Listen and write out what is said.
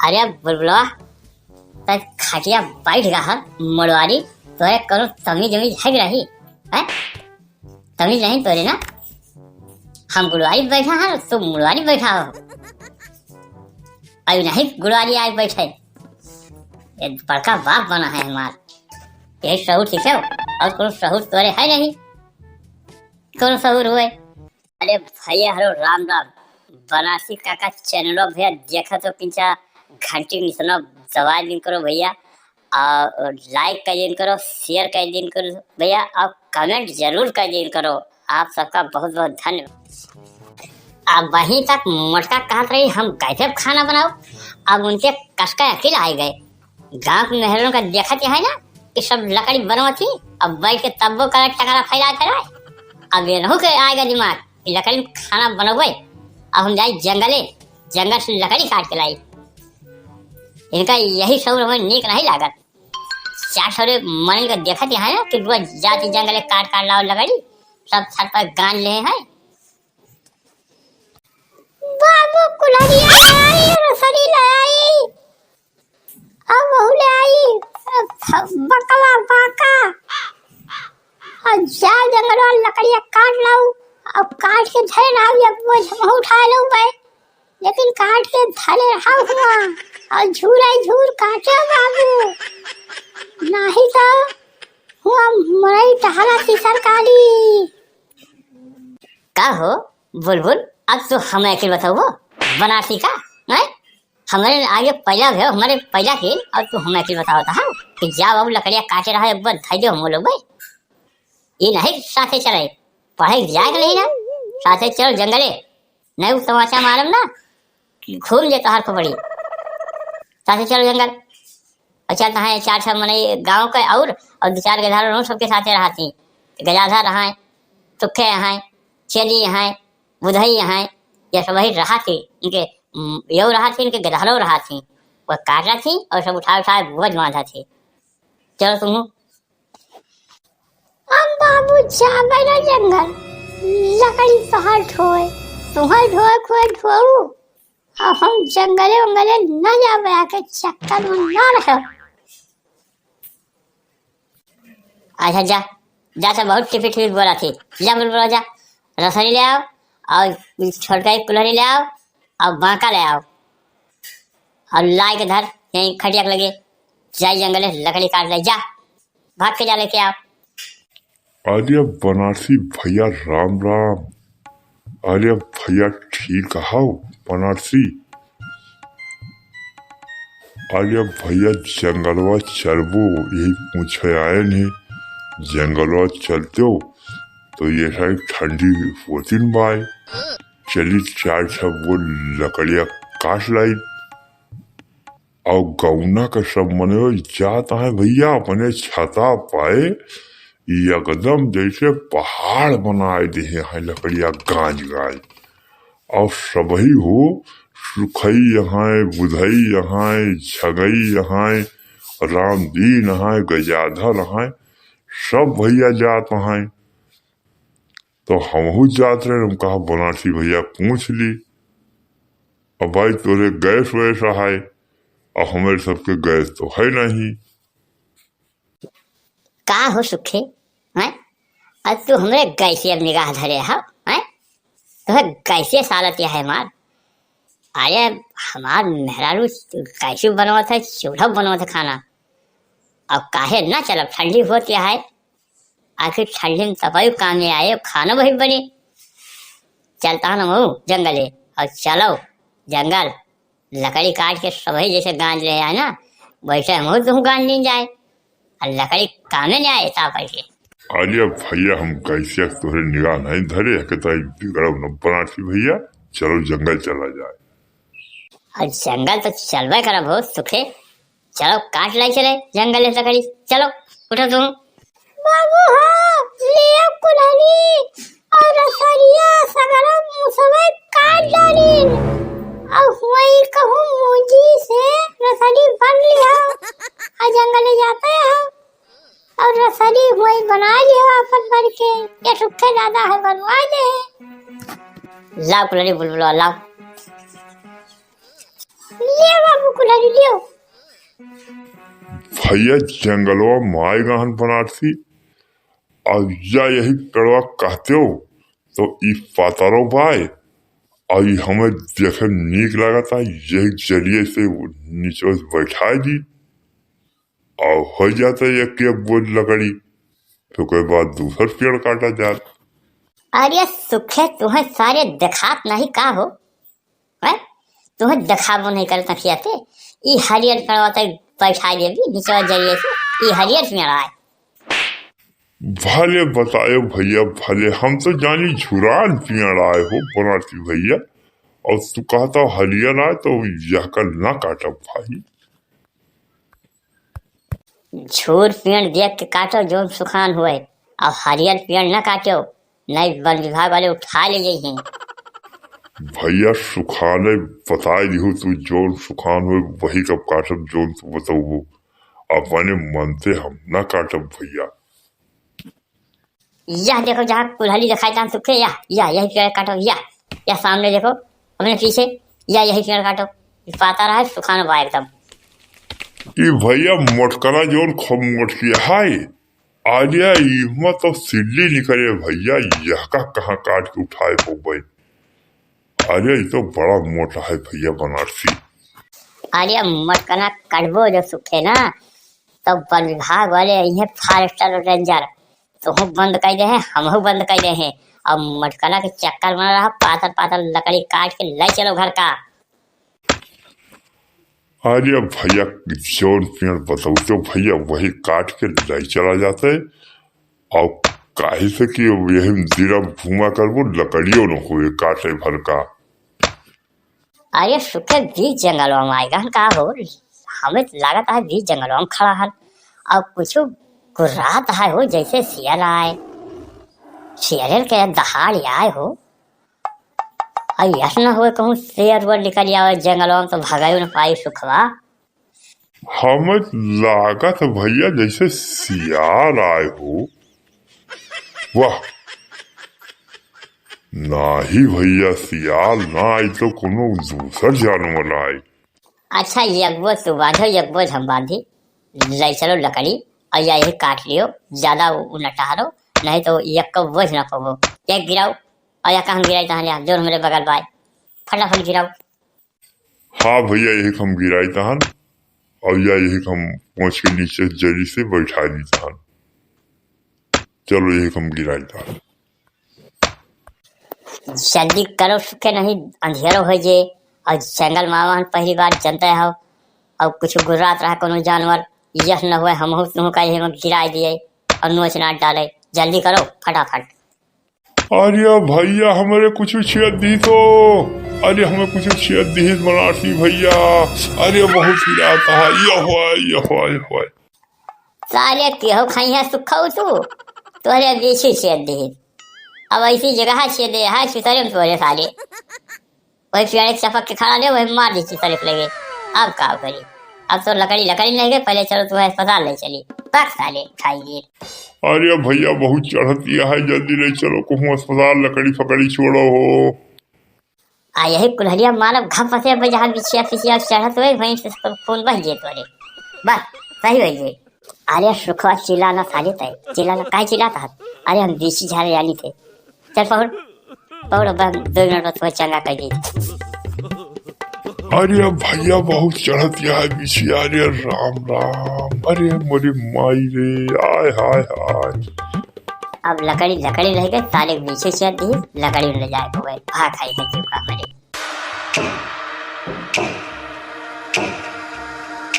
अरे बुलबुलवा तब खटिया बैठ रहा मड़वारी तोरे करो तमीज है रही है तमीज नहीं तोरे ना हम गुड़वारी बैठा है तुम मुड़वारी बैठा हो अभी नहीं गुड़वारी आए बैठे ये बड़का बाप बना है हमारा यही शहूर सीखे और कोनो शहूर तोरे है नहीं कोनो शहूर हुए। अरे भैया हरो राम राम बनारसी काका चैनलो भैया देखा तो किंचा घंटी निशाना दबा दिन करो भैया और लाइक कर दिन करो शेयर कर दिन करो भैया और कमेंट जरूर कर दिन करो। आप सबका बहुत बहुत धन्यवाद। अब वहीं तक मटका कहत रही हम कैसे खाना बनाओ अब उनके कसका अकेले आ गए गाँव के मेहरों का देखा है ना कि सब लकड़ी बनवा थी अब बैठ के तब्बो का टकरा फैला कर अब ये नहीं के आएगा दिमाग लकड़ी खाना बनोगे अब हम जाए जंगल से लकड़ी काट के लाई इनका यही सब हमें नीक नहीं लागत चार सौ मन का देखा है ना कि रोज जाती जंगल काट लाओ लकड़ी सब छत पर गान ले हैं बाबू कुल्हाड़ी आई रसरी ले आई अब बहू ले आई बकवा बाका और जा जंगल वाला लकड़ियाँ काट लाऊं अब काट के धरे ना अब उठा लूं भाई लेकिन काट के धरे रहा हुआ और झूर काटे बाबू नहीं तो हुआ मरई टहला की सरकारी का हो बुलबुल अब तो हमें अकेले बताओ बनारसी का है हमारे आगे पहला है हमारे पहला के और तू हमें अकेले बताओ था कि जा बाबू लकड़ियाँ काटे रहा एक बार धैर्य हम लोग भाई ये नहीं साथे चले पढ़ाई जाएगा नहीं ना साथे चलो जंगले नहीं तमाचा मालूम ना घूम ले तहार को बड़ी साथे चलो जंगल अच्छा कहाँ चार छह मने गाँव के और दो चार गधार सबके साथे रहा थी गजाधर रहा तुखे यहाँ चेली यहाँ बुधई यहाँ ये सब वही रहा थी इनके यो रहा थी इनके गधारों रहा थी वह काटा थी और सब उठा बोझ बांधा थी चलो तुम हम बाबू जाबे ना जंगल लकड़ी पहाड़ ठोए तुम्हारे ढोए ठोऊ और हम जंगले न जाबे आके चक्कर में ना रहो। अच्छा जा से बहुत टिपी बोला थी जा बोला जा रसरी ले आओ और छोटका एक कुल्हड़ी ले आओ और बांका ले आओ और लाई के धर यहीं खटिया लगे जाई जंगले लकड़ी काट ले जा भाग के जा लेके आओ। अरे बनारसी भैया राम राम अरे भैया ठीक हो बनारसी अरे भैया जंगलवा चलबो यही पूछे आए नहीं जंगलवा चलते हो तो ये सारी ठंडी होती न बाय चली चार छह वो लकड़िया काट लाई और गौना का सब मने जाता है भैया अपने छता पाए एकदम जैसे पहाड़ बनाए दे हैं लकड़िया गांज और सबही हो सुखई यहाँ बुधई यहाँ छगई यहाँ रामदीन यहाँ गजाधर यहाँ सब भैया जात हैं तो हमहू जात रहे हम कहा बनारसी भैया पूछ ली अब भाई तोरे गैस वैसा है और हमारे सबके गैस तो है नहीं का हो सुखे हैं अब तू हमरे कैसे अब निगाह धरे हो हैं तो कैसे सालत है मार अरे हमार मेहरारू कैसे बनवा था चूल्हा बनवा था खाना अब काहे ना चलो ठंडी होती है आखिर ठंडी में तबाही काम में आए खाना वही बने चलता ना वो जंगले और चलो जंगल लकड़ी काट के सभी जैसे गांज रहे हैं ना वैसे हम तुम गांज नहीं जाए और लकड़ी काम नहीं आए ता पैसे। अरे भैया हम कैसे तोहरे निगाह नहीं धरे कहता बिगड़ न बनारसी भैया चलो जंगल चला जाए और जंगल तो चलवे करा बहुत सुखे चलो काट लाई चले जंगल लकड़ी चलो उठो तुम बाबू हाँ ले कुल्हाड़ी और रसरिया सगरा मुसवे काट डाली और वही कहूँ मुझी से रसरी बन लिया और जंगल जाते हैं और रसरी वही बना लिया वापस भर के ये सुखे ज्यादा है बनवा दे लाओ कुल्हाड़ी बुलबुल लाओ ले बाबू कुल्हाड़ी लियो। भैया जंगलवा माए गहन बनारसी और या यही पेड़वा कहते हो तो ई पातरो बाय और हमें देखे नीक लगता यही जरिए से नीचे बैठा दी और हो जाता एक बोझ लकड़ी तो कोई बाद दूसर पेड़ काटा जाता। अरे सुखे तुम्हें सारे दिखात नहीं का हो है? तुम्हें दिखाबो नहीं करता खियाते ई हरियर पेड़वा तक बैठा देवी नीचे जरिए से ई हरियर पेड़ आए। भले बताए भैया भले हम तो जानी झुरान पेड़ आए हो बनारसी भैया और तू कहता हरियर आए तो यह कर ना काटा भाई। झूर पेड़ देख के काटो जो सुखान हुए और हरियर पेड़ न काटो नहीं वन विभाग वाले उठा ले जाइए। भैया सुखाने बताए दिहो तू जोन सुखान हुए वही कब काटब जोन तू बताऊ अपने मन से हम ना काटब भैया। यह देखो जहाँ कुल्हाड़ी दिखाई था सुखे या यही पेड़ काटो या सामने देखो अपने पीछे या यही पेड़ काटो पाता रहा है सुखाना बा एकदम। ई भैया मोटकना जोन खूब मोटकी हाय आलिया इमा तो सिल्ली निकले भैया यह का कहाँ काट के उठाए पोबई। अरे ये तो बड़ा मोटा है भैया बनारसी। अरे मोटकना कटबो जो सुखे ना तो वन विभाग वाले ये फॉरेस्टर रेंजर तो हम बंद कर दे हैं हम बंद कर दे हैं और मटकना के चक्कर बना रहा पातर पातर लकड़ी काट के ले चलो घर का। अरे भैया जोन पेड़ बताऊ तो भैया वही काट के ले चला जाता है और काहे से कि यही जीरा भूमा कर वो लकड़ियों न हुए काटे भर का। अरे सुखे बीच जंगलों में आएगा का हो हमें लागत है बीच जंगलों में खड़ा है और कुछ गुर्रात है हो जैसे सियर आए शेर के दहाड़ आए हो और यश न हुए कहूँ शेर वो निकल आवे जंगलों में तो भगाई न पाई सुखवा। हमें लागत भैया जैसे सियार आए हो। वाह ना ही भैया सियाल ना आई तो कोनो दूसर जानवर आए। अच्छा यज्ञ तू बांधो यज्ञ हम बांधी ले चलो लकड़ी और या यही काट लियो ज्यादा न टहरो नहीं तो एक को बोझ ना पाबो एक गिराओ और या कहाँ गिराई तहाँ जो मेरे बगल बाय फटाफट गिराओ। हाँ भैया यही हम गिराई तहन और या यही हम पहुंच के नीचे जरी से बैठा दी तहन। चलो यही हम गिराई तहन जल्दी करो सुखे नहीं अंधेरो हो जे और जंगल मामा पहली बार जनता हो और कुछ गुर्रात रहा कोनो जानवर यह न हुए हम तुम का गिराई दिए और नोच नाट डाले जल्दी करो फटाफट। अरे भैया हमारे कुछ छेद दी तो अरे हमें कुछ छेद दी बनारसी भैया। अरे बहुत ही आता है ये सारे केहो खाई है सुखाऊ तू अरे बेची छेद दी अब ऐसी जगह छेद दे है सुतरे में तोरे साले वही पेड़ चपक के खड़ा ले वही मार दी तरफ लगे। अब का करी अब तो लकड़ी नहीं गए पहले चलो तुम्हें अस्पताल ले चली तक साले खाइए। अरे भैया बहुत चढ़ती है जल्दी ले चलो कहूँ अस्पताल लकड़ी फकड़ी छोड़ो हो। आ यही कुल्हड़िया मानव घप फंसे पे जहाँ बिछिया फिसिया चढ़त हुए वहीं से खून बह जे तोरे बस सही हो जे। अरे सुखवा चिल्लाना साले तय चिल्लाना काहे चिल्लाता है अरे हम बीची झाड़े जानी थे चल पकड़ बस 2 मिनट में तुम्हें चंगा कर दी। अरे भैया बहुत चढ़ती है बिछिया अरे राम राम अरे मोरी माई रे आय हाय हाय। अब लकड़ी रह गई ताले पीछे से दी लकड़ी ले जाए भाग खाई है चुका मेरे।